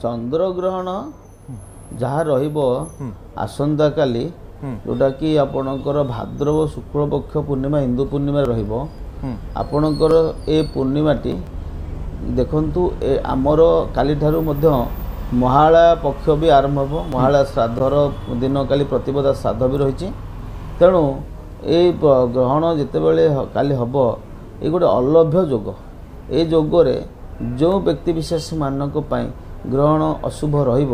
चंद्रग्रहण जहाँ रसंता काली जोटा कि आपणकर भाद्रव शुक्ल पक्ष पूर्णिमा हिंदू पूर्णिमा आपणकर ए पूर्णिमाटी देखंतु आमर काली ठारू मध्य महालया पक्ष भी आरंभ हो महालया श्राद्धर दिन काली प्रतिपदा श्राद्ध भी रही तेणु ये ग्रहण जितेबले काली हम ये गोटे अलभ्य जोग ए जोगरे जो व्यक्ति विशेष मानक ग्रहण अशुभ रही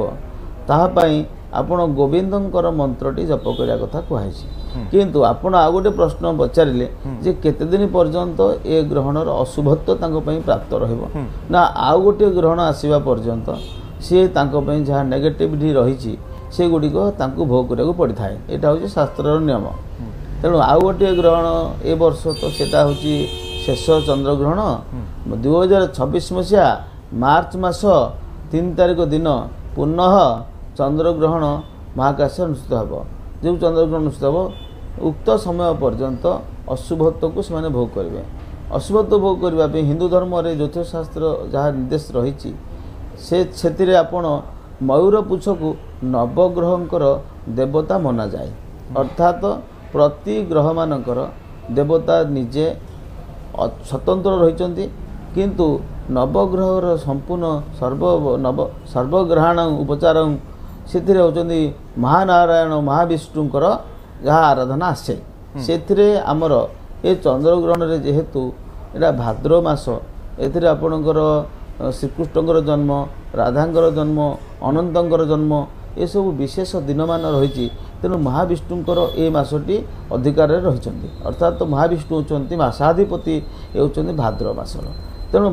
आपण गोविंदर मंत्रटी जप करिया कथा कहूँ किंतु आपण आ गोटे प्रश्न पचारे जे केते दिन पर्यंत ए ग्रहणर अशुभत्व प्राप्त रहा आउ गोटे ग्रहण आसवा पर्यंत सी जहाँ नेगेटिविटी रही से गुड़िक भोग करा पड़ था यहाँ हूँ शास्त्र नियम तेणु आउ गोटे ग्रहण ए वर्ष तो सेटा हूँ शेष चंद्रग्रहण 2026 मसीहा मार्च मास 3 तारिख दिन पुनः चंद्रग्रहण महाकाश अनुष्ठित हो जो चंद्रग्रहण अनुष्ठित हो उक्त समय पर्यंत अशुभत्व को से भोग करेंगे अशुभत्व भोग करने हिंदू धर्म रे ज्योतिष शास्त्र जहाँ निर्देश रही से आपण मयूर पुछ को नवग्रहंकर देवता मना जाए अर्थात प्रति ग्रह मानकर देवता निजे स्वतंत्र रही किंतु नवग्रहर संपूर्ण सर्वग्रहण उपचार से होती महानारायण महाविष्णुकर जहाँ आराधना आसे से आमर ये चंद्रग्रहण रे जेहेतु यहाँ भाद्रव मास आपणकर श्रीकृष्णकर जन्म राधांकर जन्म अनंतर जन्म ये सब विशेष दिन मान रही तेणु महाविष्णुकर ए मासटी अधिकार रही अर्थात महाविष्णु होती मासाधिपति ये भाद्रव मासर तेणु